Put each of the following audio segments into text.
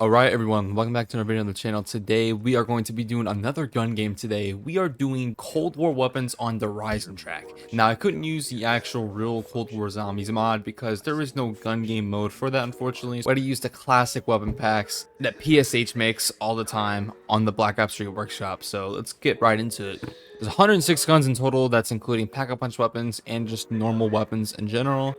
Alright everyone, welcome back to another video on the channel. Today we are going to be doing another gun game today. We are doing Cold War weapons on the Eisendrache. Now I couldn't use the actual real Cold War zombies mod because there is no gun game mode for that unfortunately. So I had to use the classic weapon packs that PSH makes all the time on the Black Ops 3 workshop. So let's get right into it. There's 106 guns in total, that's including pack-a-punch weapons and just normal weapons in general.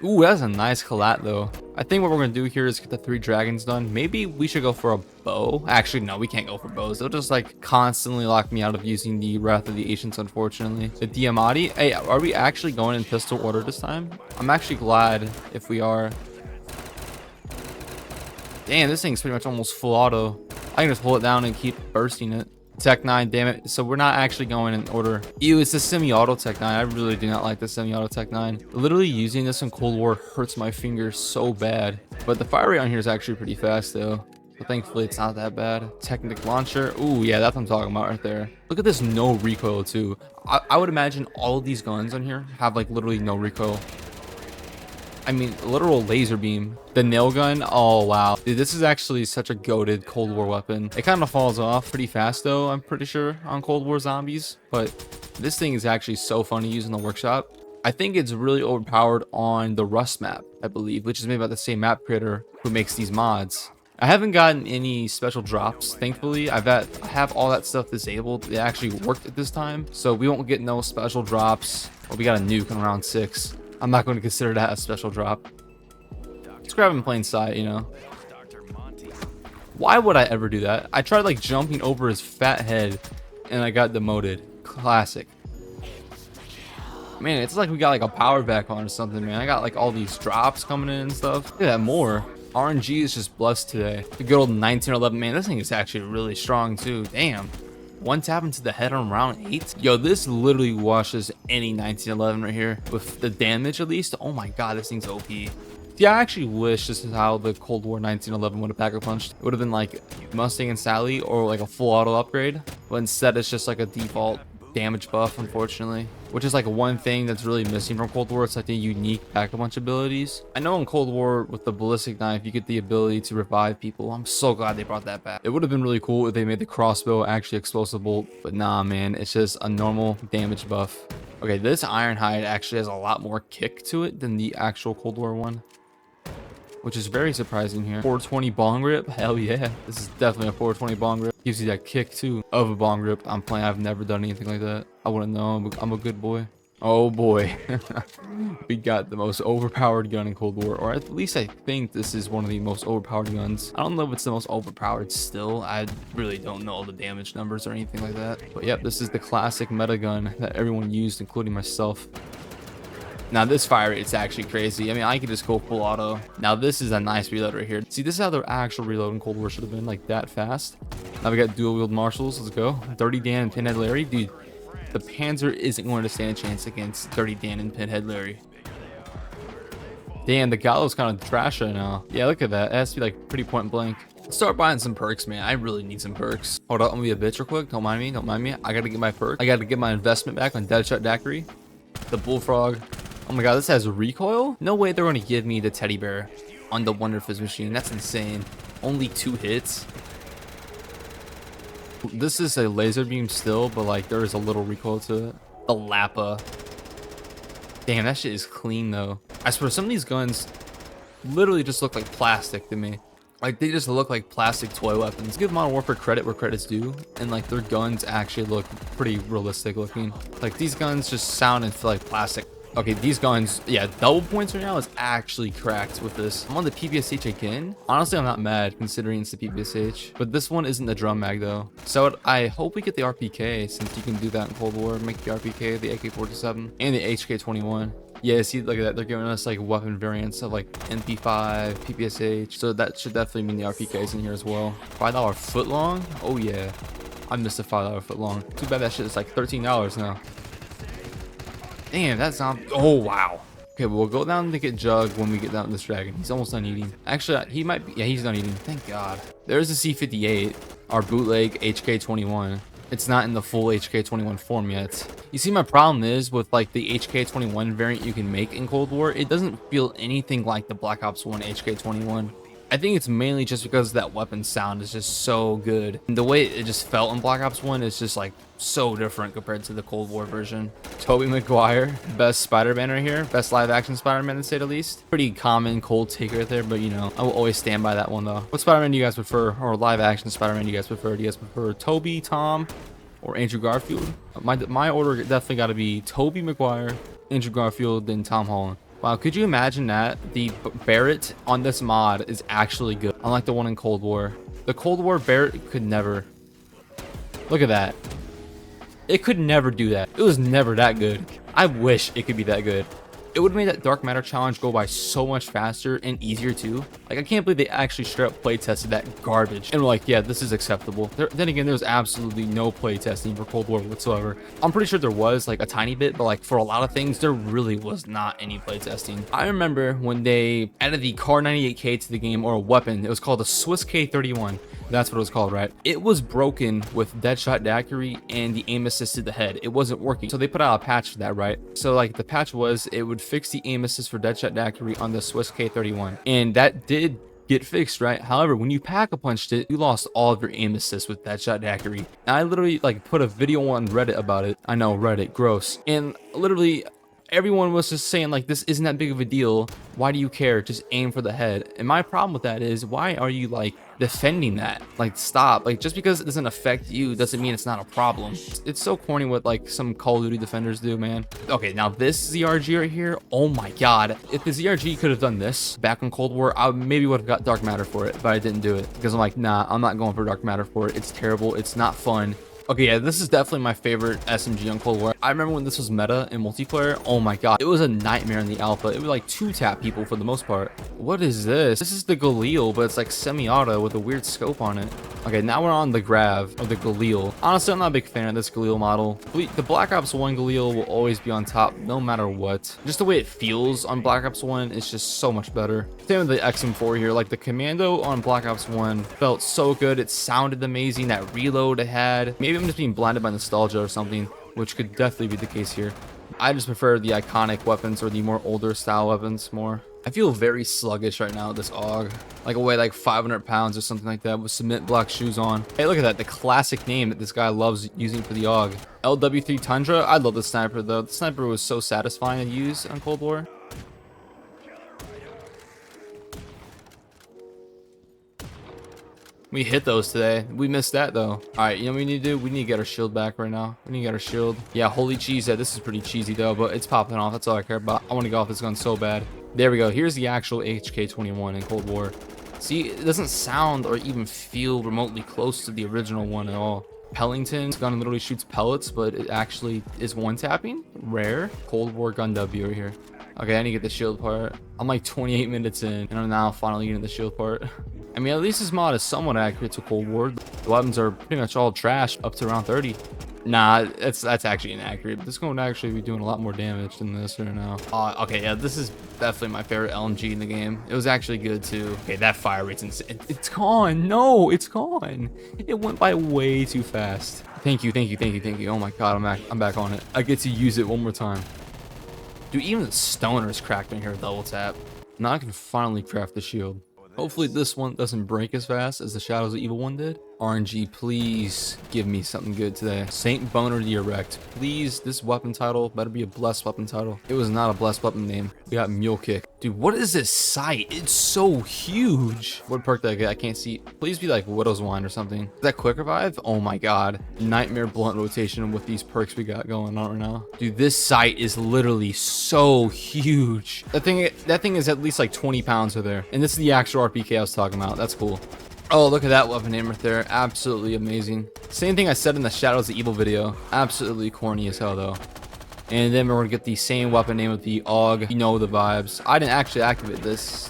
Ooh, that's a nice collat though. I think what we're gonna do here is get the 3 dragons done. Maybe we should go for a bow. Actually, no, we can't go for bows. They'll just like constantly lock me out of using the Wrath of the Ancients, unfortunately. The Diamati. Hey, are we actually going in pistol order this time? I'm actually glad if we are. Damn, this thing's pretty much almost full auto. I can just hold it down and keep bursting it. Tech 9, damn it. So we're not actually going in order. Ew, it's a semi-auto Tech 9. I really do not like the semi-auto Tech 9. Literally using this in Cold War hurts my fingers so bad. But the fire rate on here is actually pretty fast though. So thankfully it's not that bad. Technic launcher. Ooh, yeah, that's what I'm talking about right there. Look at this no recoil too. I would imagine all of these guns on here have like literally no recoil. I mean, literal laser beam. The nail gun, oh wow. Dude, this is actually such a goated Cold War weapon. It kind of falls off pretty fast though, I'm pretty sure, on Cold War zombies. But this thing is actually so fun to use in the workshop. I think it's really overpowered on the Rust map, I believe, which is made by the same map creator who makes these mods. I haven't gotten any special drops, thankfully. I have all that stuff disabled. It actually worked at this time, so we won't get no special drops. Well, we got a nuke in round 6. I'm not going to consider that a special drop. Let's grab him in plain sight, you know. Why would I ever do that? I tried like jumping over his fat head and I got demoted. Classic. Man, it's like we got like a power back on or something, man. I got like all these drops coming in and stuff. Look at that, more. RNG is just blessed today. The good old 1911, man, this thing is actually really strong too. Damn. One tap into the head on round 8. Yo, this literally washes any 1911 right here with the damage at least. Oh my god, this thing's OP. Yeah, I actually wish this is how the Cold War 1911 would have pack a punched. It would have been like Mustang and Sally or like a full auto upgrade, but instead it's just like a default damage buff, unfortunately, which is like one thing that's really missing from Cold War. It's like the unique pack a punch abilities. I know in Cold War with the ballistic knife you get the ability to revive people. I'm so glad they brought that back. It would have been really cool if they made the crossbow actually explosive bolt, but nah, man, it's just a normal damage buff. Okay, this Ironhide actually has a lot more kick to it than the actual Cold War one, which is very surprising here. 420 bong grip, hell yeah, this is definitely a 420 bong grip. Gives you that kick too of a bong grip. I'm playing, I've never done anything like that. I wouldn't know. I'm a good boy. Oh boy. We got the most overpowered gun in Cold War, or at least I think this is one of the most overpowered guns. I don't know if it's the most overpowered still. I really don't know all the damage numbers or anything like that, but yep, this is the classic meta gun that everyone used, including myself. Now this fire rate's actually crazy. I mean, I could just go full auto. Now this is a nice reload right here. See, this is how the actual reload in Cold War should have been, like that fast. Now we got dual wield marshals. Let's go. Dirty Dan and Pinhead Larry. Dude, the Panzer isn't going to stand a chance against Dirty Dan and Pinhead Larry. Damn, the Gallo's kind of trash right now. Yeah, look at that. It has to be like pretty point blank. Let's start buying some perks, man. I really need some perks. Hold up, I'm gonna be a bitch real quick. Don't mind me. Don't mind me. I gotta get my perk. I gotta get my investment back on Deadshot Daiquiri. The Bullfrog. Oh my god, this has recoil? No way they're going to give me the teddy bear on the Wonder Fizz machine. That's insane. Only 2 hits. This is a laser beam still, but like there is a little recoil to it. The Lappa. Damn, that shit is clean though. I swear some of these guns literally just look like plastic to me. Like they just look like plastic toy weapons. Give Modern Warfare credit where credit's due, and like their guns actually look pretty realistic looking. Like these guns just sound and feel like plastic. Okay, these guns, yeah, double points right now is actually cracked with this. I'm on the PPSH again. Honestly, I'm not mad considering it's the PPSH, but this one isn't the drum mag though. So I hope we get the RPK, since you can do that in Cold War. Make the RPK, the AK-47, and the HK-21. Yeah, see, look at that. They're giving us like weapon variants of like MP5, PPSH. So that should definitely mean the RPK's in here as well. $5 footlong? Oh yeah, I missed a $5 footlong. Too bad that shit is like $13 now. Damn, that zombie. Oh, wow. Okay, we'll go down to get Jug when we get down to this dragon. He's almost done eating. Actually, he might be. Yeah, he's done eating. Thank God. There's a C58, our bootleg HK-21. It's not in the full HK-21 form yet. You see, my problem is with like the HK-21 variant you can make in Cold War, it doesn't feel anything like the Black Ops 1 HK-21. I think it's mainly just because that weapon sound is just so good. And the way it just felt in Black Ops 1 is just like so different compared to the Cold War version. Tobey Maguire, best Spider-Man right here. Best live action Spider-Man to say the least. Pretty common cold take right there, but you know, I will always stand by that one though. What Spider-Man do you guys prefer? Or live action Spider-Man do you guys prefer? Do you guys prefer Tobey, Tom, or Andrew Garfield? My order definitely got to be Tobey Maguire, Andrew Garfield, then Tom Holland. Wow, could you imagine that? The Barrett on this mod is actually good, unlike the one in Cold War. The Cold War Barrett could never. Look at that. It could never do that. It was never that good. I wish it could be that good. It would have made that Dark Matter challenge go by so much faster and easier too. Like, I can't believe they actually straight up play tested that garbage and were like, yeah, this is acceptable. Then again, there's absolutely no play testing for Cold War whatsoever. I'm pretty sure there was like a tiny bit, but like for a lot of things, there really was not any play testing. I remember when they added the Car 98K to the game, or a weapon. It was called the Swiss K31. That's what it was called, right? It was broken with Deadshot Daiquiri and the aim assist to the head. It wasn't working. So they put out a patch for that, right? So like the patch was, it would fix the aim assist for Deadshot Daiquiri on the Swiss K31. And that did get fixed, right? However, when you pack-a-punched it, you lost all of your aim assist with Deadshot Daiquiri. And I literally like put a video on Reddit about it. I know, Reddit, gross. And literally everyone was just saying like, this isn't that big of a deal. Why do you care? Just aim for the head. And my problem with that is, why are you like defending that? Like, stop. Like, just because it doesn't affect you doesn't mean it's not a problem. It's so corny what like some Call of Duty defenders do, man. Okay, now this ZRG right here, oh my god, if the ZRG could have done this back in Cold War, I maybe would have got Dark Matter for it, but I didn't do it because I'm like, nah, I'm not going for Dark Matter for it. It's terrible. It's not fun. Okay, yeah, this is definitely my favorite SMG on Cold War. I remember when this was meta in multiplayer. Oh my god, it was a nightmare in the alpha. It would like two-tap people for the most part. What is this? This is the Galil, but it's like semi-auto with a weird scope on it. Okay, now we're on the Grav, or the Galil. Honestly, I'm not a big fan of this Galil model. The Black Ops 1 Galil will always be on top, no matter what. Just the way it feels on Black Ops 1 is just so much better. Same with the XM4 here. Like, the Commando on Black Ops 1 felt so good. It sounded amazing. That reload it had. Maybe I'm just being blinded by nostalgia or something, which could definitely be the case here. I just prefer the iconic weapons, or the more older style weapons more. I feel very sluggish right now with this AUG. Like, I weigh like 500 pounds or something like that with cement block shoes on. Hey, look at that. The classic name that this guy loves using for the AUG. LW3 Tundra. I love the sniper though. The sniper was so satisfying to use on Cold War. We hit those today. We missed that though. All right, you know what we need to do? We need to get our shield back right now. We need to get our shield. Yeah, holy cheese. Yeah, this is pretty cheesy though, but it's popping off. That's all I care about. I want to get off this gun so bad. There we go. Here's the actual HK-21 in Cold War. See, it doesn't sound or even feel remotely close to the original one at all. Pellington's gun literally shoots pellets, but it actually is one-tapping. Rare. Cold War gun W right here. Okay, I need to get the shield part. I'm like 28 minutes in, and I'm now finally getting the shield part. I mean, at least this mod is somewhat accurate to Cold War. The weapons are pretty much all trash up to around 30. Nah, that's actually inaccurate. This going to actually be doing a lot more damage than this right now. Okay, yeah, this is definitely my favorite LMG in the game. It was actually good too. Okay, that fire rate's insane. It's gone. No, it's gone. It went by way too fast. Thank you, thank you, thank you, thank you. Oh my god, I'm back on it. I get to use it one more time. Dude, even the stoners cracked me here with double tap. Now I can finally craft the shield. Hopefully this one doesn't break as fast as the Shadows of Evil one did. RNG, please give me something good today. Saint Boner the Erect. Please, this weapon title better be a blessed weapon title. It was not a blessed weapon name. We got Mule Kick. Dude, what is this sight? It's so huge. What perk did I get? I can't see. Please be like Widow's Wine or something. Is that Quick Revive? Oh my god. Nightmare Blunt Rotation with these perks we got going on right now. Dude, this sight is literally so huge. That thing is at least like 20 pounds over there. And this is the actual RPK I was talking about. That's cool. Oh, look at that weapon name right there. Absolutely amazing. Same thing I said in the Shadows of Evil video. Absolutely corny as hell though. And then we're gonna get the same weapon name with the AUG. You know the vibes. I didn't actually activate this.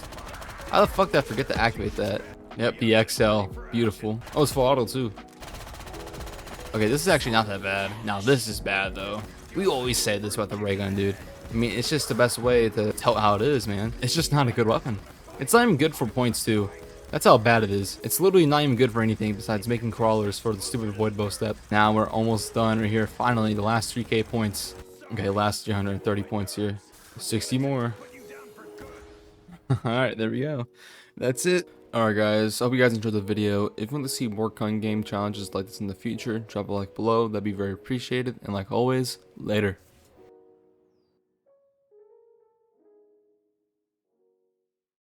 How the fuck did I forget to activate that? Yep, the XL. Beautiful. Oh, it's full auto too. Okay, this is actually not that bad. Now this is bad though. We always say this about the ray gun, dude. I mean, it's just the best way to tell how it is, man. It's just not a good weapon. It's not even good for points too. That's how bad it is. It's literally not even good for anything besides making crawlers for the stupid void bow step. Now we're almost done right here. Finally, the last 3k points. Okay, last 330 points here. 60 more. Alright, there we go. That's it. Alright guys, I hope you guys enjoyed the video. If you want to see more gun game challenges like this in the future, drop a like below, that'd be very appreciated. And like always, later.